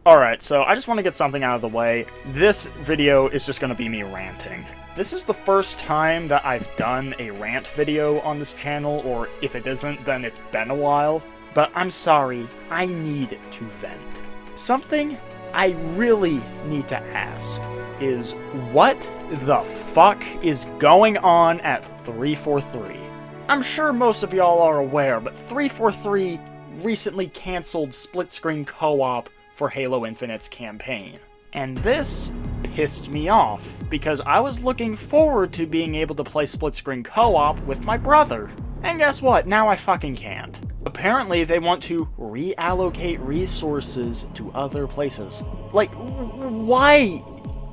Alright, so I just want to get something out of the way. This video is just going to be me ranting. This is the first time that I've done a rant video on this channel, or if it isn't, then it's been a while. But I'm sorry, I need to vent. Something I really need to ask is, what the fuck is going on at 343? I'm sure most of y'all are aware, but 343 recently canceled split-screen co-op for Halo Infinite's campaign. And this pissed me off, because I was looking forward to being able to play split-screen co-op with my brother. And guess what? Now I fucking can't. Apparently they want to reallocate resources to other places. Like, why?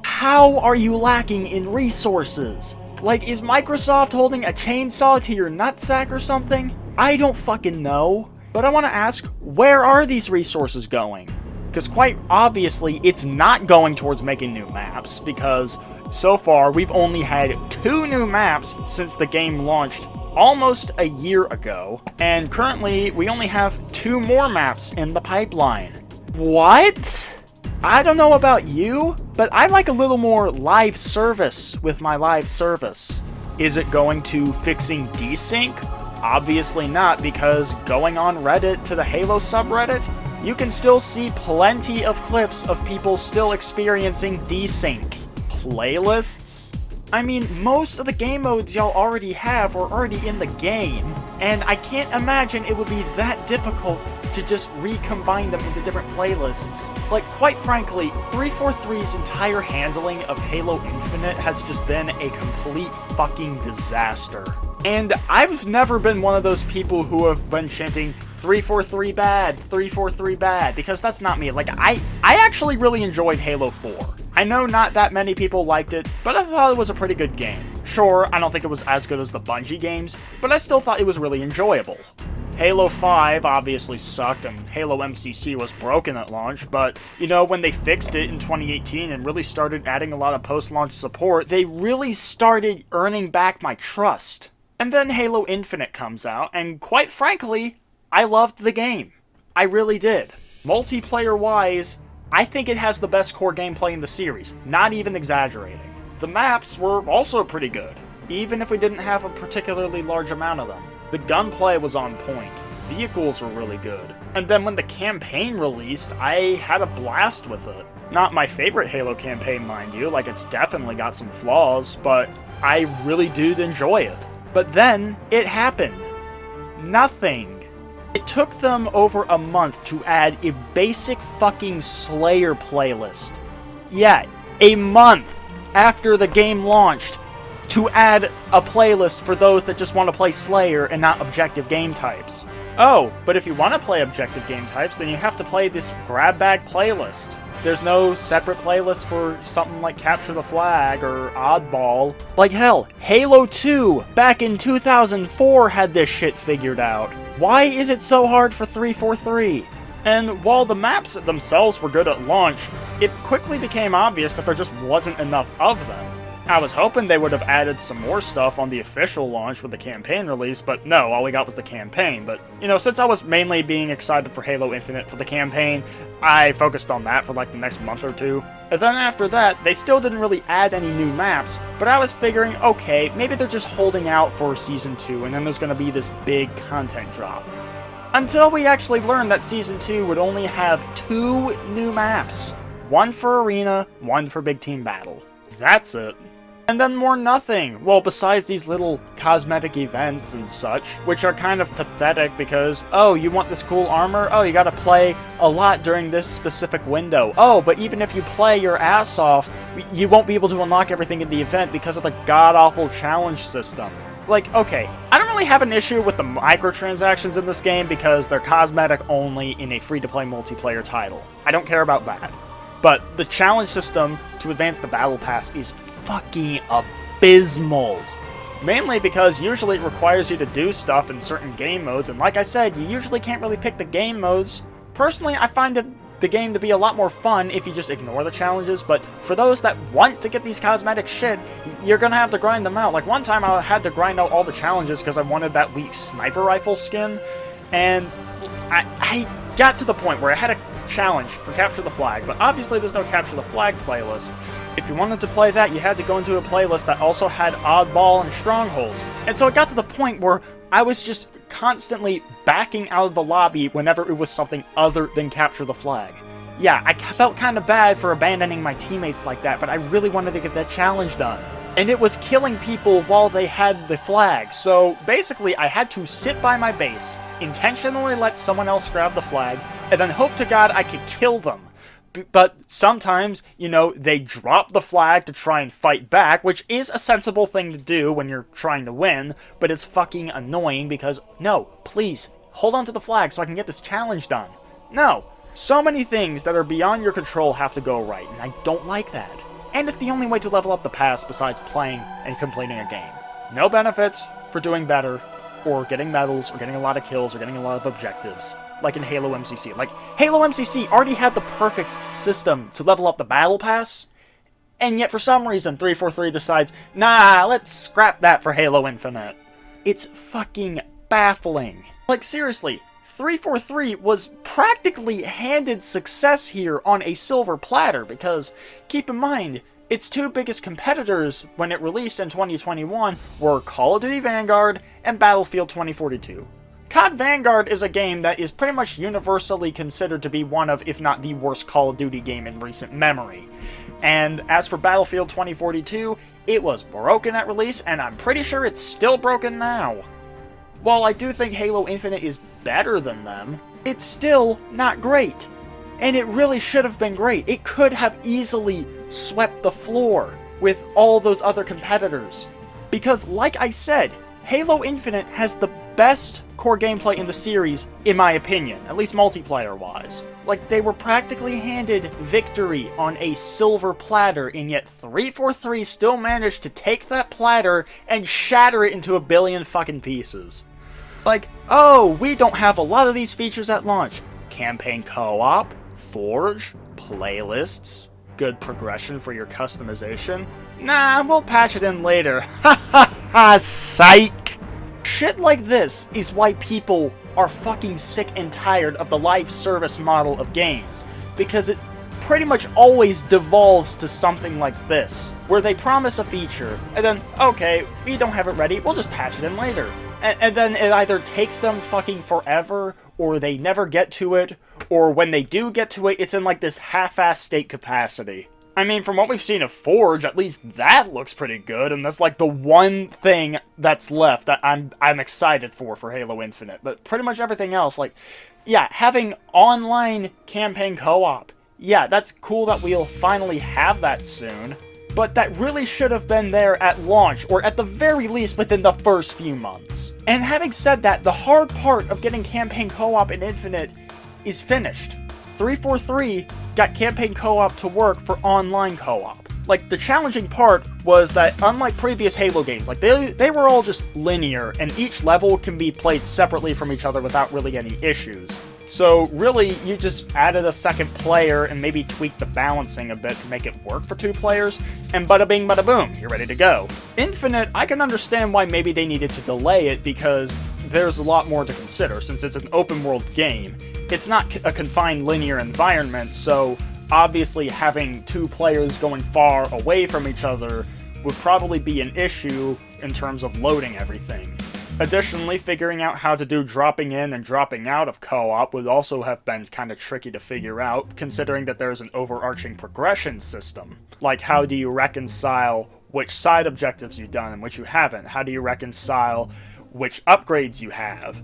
How are you lacking in resources? Like, is Microsoft holding a chainsaw to your nutsack or something? I don't fucking know. But I want to ask, where are these resources going? Because quite obviously, it's not going towards making new maps, because so far, we've only had 2 new maps since the game launched almost a year ago, and currently, we only have 2 more maps in the pipeline. What? I don't know about you, but I like a little more live service with my live service. Is it going to fixing desync? Obviously not, because going on Reddit to the Halo subreddit, you can still see plenty of clips of people still experiencing desync. Playlists? I mean, most of the game modes y'all already have are already in the game, and I can't imagine it would be that difficult to just recombine them into different playlists. Like, quite frankly, 343's entire handling of Halo Infinite has just been a complete fucking disaster. And I've never been one of those people who have been chanting 343 bad, 343 bad, because that's not me. Like, I actually really enjoyed Halo 4. I know not that many people liked it, but I thought it was a pretty good game. Sure, I don't think it was as good as the Bungie games, but I still thought it was really enjoyable. Halo 5 obviously sucked, and Halo MCC was broken at launch, but, you know, when they fixed it in 2018 and really started adding a lot of post-launch support, they really started earning back my trust. And then Halo Infinite comes out, and quite frankly, I loved the game. I really did. Multiplayer-wise, I think it has the best core gameplay in the series, not even exaggerating. The maps were also pretty good, even if we didn't have a particularly large amount of them. The gunplay was on point, vehicles were really good, and then when the campaign released, I had a blast with it. Not my favorite Halo campaign, mind you, like it's definitely got some flaws, but I really did enjoy it. But then, it happened. Nothing. It took them over a month to add a basic fucking Slayer playlist. Yeah, a month after the game launched to add a playlist for those that just want to play Slayer and not objective game types. Oh, but if you want to play objective game types, then you have to play this grab bag playlist. There's no separate playlist for something like Capture the Flag or Oddball. Like hell, Halo 2 back in 2004 had this shit figured out. Why is it so hard for 343? And while the maps themselves were good at launch, it quickly became obvious that there just wasn't enough of them. I was hoping they would have added some more stuff on the official launch with the campaign release, but no, all we got was the campaign. But, you know, since I was mainly being excited for Halo Infinite for the campaign, I focused on that for like the next month or 2. And then after that, they still didn't really add any new maps, but I was figuring, okay, maybe they're just holding out for Season 2, and then there's gonna be this big content drop. Until we actually learned that Season 2 would only have 2 new maps. One for Arena, one for Big Team Battle. That's it. And then more nothing. Well, besides these little cosmetic events and such, which are kind of pathetic because, oh, you want this cool armor? Oh, you gotta play a lot during this specific window. Oh, but even if you play your ass off, you won't be able to unlock everything in the event because of the god-awful challenge system. Like, okay, I don't really have an issue with the microtransactions in this game because they're cosmetic only in a free-to-play multiplayer title. I don't care about that. But the challenge system to advance the battle pass is fucking abysmal. Mainly because usually it requires you to do stuff in certain game modes, and like I said, you usually can't really pick the game modes. Personally, I find the game to be a lot more fun if you just ignore the challenges, but for those that want to get these cosmetic shit, you're gonna have to grind them out. Like one time I had to grind out all the challenges because I wanted that weak sniper rifle skin, and I got to the point where I had a challenge for Capture the Flag, but obviously there's no Capture the Flag playlist. If you wanted to play that, you had to go into a playlist that also had Oddball and Strongholds. And so it got to the point where I was just constantly backing out of the lobby whenever it was something other than Capture the Flag. Yeah, I felt kind of bad for abandoning my teammates like that, but I really wanted to get that challenge done. And it was killing people while they had the flag, so basically I had to sit by my base, intentionally let someone else grab the flag, and then hope to God I could kill them. But sometimes, you know, they drop the flag to try and fight back, which is a sensible thing to do when you're trying to win, but it's fucking annoying because, no, please, hold on to the flag so I can get this challenge done. No. So many things that are beyond your control have to go right, and I don't like that. And it's the only way to level up the pass besides playing and completing a game. No benefits for doing better, or getting medals, or getting a lot of kills, or getting a lot of objectives. Like in Halo MCC. Like, Halo MCC already had the perfect system to level up the battle pass, and yet for some reason 343 decides, nah, let's scrap that for Halo Infinite. It's fucking baffling. Like, seriously, 343 was practically handed success here on a silver platter because, keep in mind, its two biggest competitors when it released in 2021 were Call of Duty Vanguard and Battlefield 2042. COD Vanguard is a game that is pretty much universally considered to be one of, if not the worst Call of Duty game in recent memory. And as for Battlefield 2042, it was broken at release, and I'm pretty sure it's still broken now. While I do think Halo Infinite is better than them, it's still not great. And it really should have been great. It could have easily swept the floor with all those other competitors. Because, like I said, Halo Infinite has the best core gameplay in the series, in my opinion, at least multiplayer-wise. Like, they were practically handed victory on a silver platter, and yet 343 still managed to take that platter and shatter it into a billion fucking pieces. Like, oh, we don't have a lot of these features at launch. Campaign co-op, Forge, playlists, good progression for your customization. Nah, we'll patch it in later. Ha ha ha, psych! Shit like this is why people are fucking sick and tired of the live service model of games, because it pretty much always devolves to something like this, where they promise a feature, and then, okay, we don't have it ready, we'll just patch it in later. And then it either takes them fucking forever, or they never get to it, or when they do get to it, it's in like this half-ass state capacity. I mean, from what we've seen of Forge, at least that looks pretty good, and that's like the one thing that's left that I'm excited for Halo Infinite. But pretty much everything else, like, yeah, having online campaign co-op, yeah, that's cool that we'll finally have that soon. But that really should have been there at launch, or at the very least within the first few months. And having said that, the hard part of getting campaign co-op in Infinite is finished. 343 got campaign co-op to work for online co-op. Like, the challenging part was that, unlike previous Halo games, like, they were all just linear, and each level can be played separately from each other without really any issues. So, really, you just added a second player and maybe tweaked the balancing a bit to make it work for two players, and bada bing bada boom, you're ready to go. Infinite, I can understand why maybe they needed to delay it, because there's a lot more to consider, since it's an open world game. It's not a confined linear environment, so obviously having two players going far away from each other would probably be an issue in terms of loading everything. Additionally, figuring out how to do dropping in and dropping out of co-op would also have been kind of tricky to figure out, considering that there's an overarching progression system. Like, how do you reconcile which side objectives you've done and which you haven't? How do you reconcile which upgrades you have?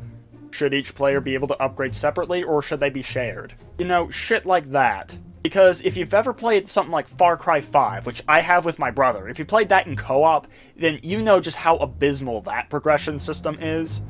Should each player be able to upgrade separately, or should they be shared? You know, shit like that. Because if you've ever played something like Far Cry 5, which I have with my brother, if you played that in co-op, then you know just how abysmal that progression system is,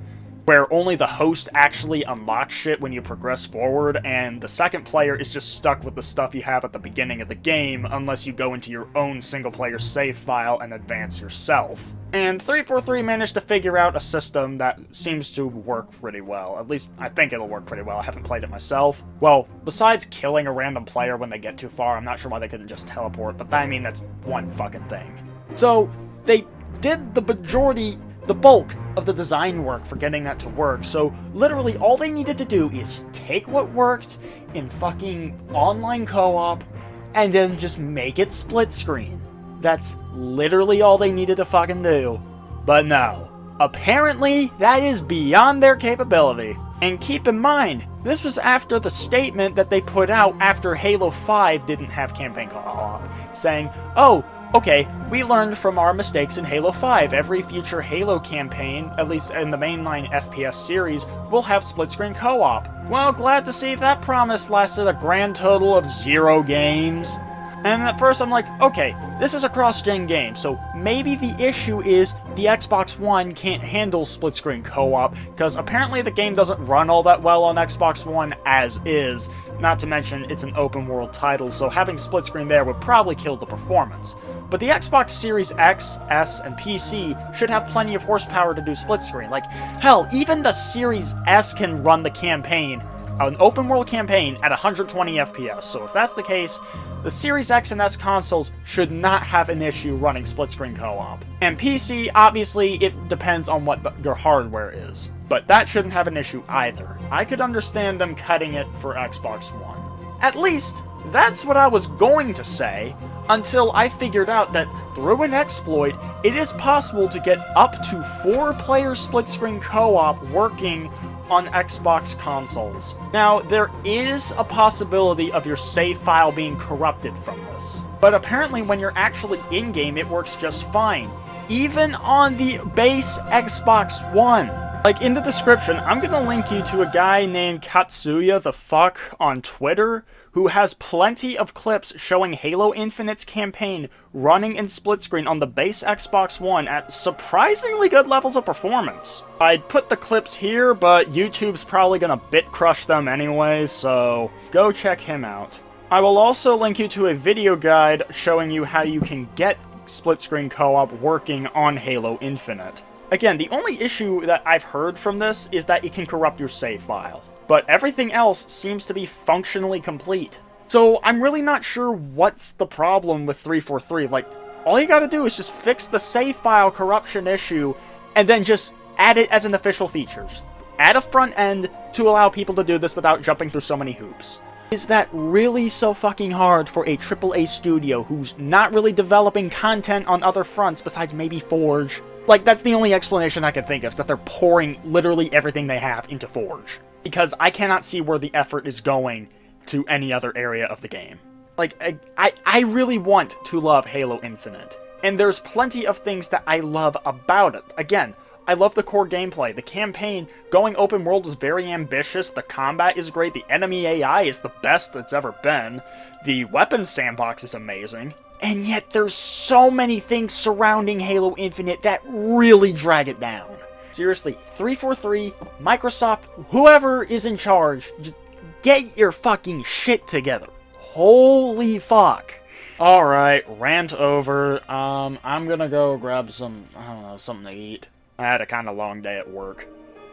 where only the host actually unlocks shit when you progress forward, and the second player is just stuck with the stuff you have at the beginning of the game, unless you go into your own single-player save file and advance yourself. And 343 managed to figure out a system that seems to work pretty well. At least, I think it'll work pretty well. I haven't played it myself. Well, besides killing a random player when they get too far, I'm not sure why they couldn't just teleport, but I mean, that's one fucking thing. So, they did the majority the bulk of the design work for getting that to work. So literally all they needed to do is take what worked in fucking online co-op and then just make it split screen. That's literally all they needed to fucking do. But no. Apparently, that is beyond their capability. And keep in mind, this was after the statement that they put out after Halo 5 didn't have campaign co-op, saying, oh, okay, we learned from our mistakes in Halo 5. Every future Halo campaign, at least in the mainline FPS series, will have split-screen co-op. Well, glad to see that promise lasted a grand total of 0 games. And at first I'm like, okay, this is a cross-gen game, so maybe the issue is the Xbox One can't handle split-screen co-op, because apparently the game doesn't run all that well on Xbox One as is, not to mention it's an open-world title, so having split-screen there would probably kill the performance. But the Xbox Series X, S, and PC should have plenty of horsepower to do split-screen. Like, hell, even the Series S can run the campaign, an open-world campaign, at 120 FPS, so if that's the case, the Series X and S consoles should not have an issue running split-screen co-op. And PC, obviously, it depends on what your hardware is, but that shouldn't have an issue either. I could understand them cutting it for Xbox One. At least, that's what I was going to say, until I figured out that through an exploit, it is possible to get up to 4-player split-screen co-op working on Xbox consoles. Now, there is a possibility of your save file being corrupted from this, but apparently when you're actually in-game, it works just fine, even on the base Xbox One. Like, in the description, I'm gonna link you to a guy named Katsuya the Fuck on Twitter, who has plenty of clips showing Halo Infinite's campaign running in split screen on the base Xbox One at surprisingly good levels of performance. I'd put the clips here, but YouTube's probably gonna bit crush them anyway, so go check him out. I will also link you to a video guide showing you how you can get split screen co-op working on Halo Infinite. Again, the only issue that I've heard from this is that it can corrupt your save file, but everything else seems to be functionally complete. So I'm really not sure what's the problem with 343. Like, all you gotta do is just fix the save file corruption issue, and then just add it as an official feature. Just add a front end to allow people to do this without jumping through so many hoops. Is that really so fucking hard for a AAA studio who's not really developing content on other fronts besides maybe Forge? Like, that's the only explanation I can think of, is that they're pouring literally everything they have into Forge. Because I cannot see where the effort is going to any other area of the game. Like, I really want to love Halo Infinite. And there's plenty of things that I love about it. Again, I love the core gameplay. The campaign going open world is very ambitious. The combat is great. The enemy AI is the best that's ever been. The weapons sandbox is amazing. And yet there's so many things surrounding Halo Infinite that really drag it down. Seriously, 343, Microsoft, whoever is in charge, just get your fucking shit together. Holy fuck. Alright, rant over. I'm gonna go grab some, I don't know, something to eat. I had a kinda long day at work.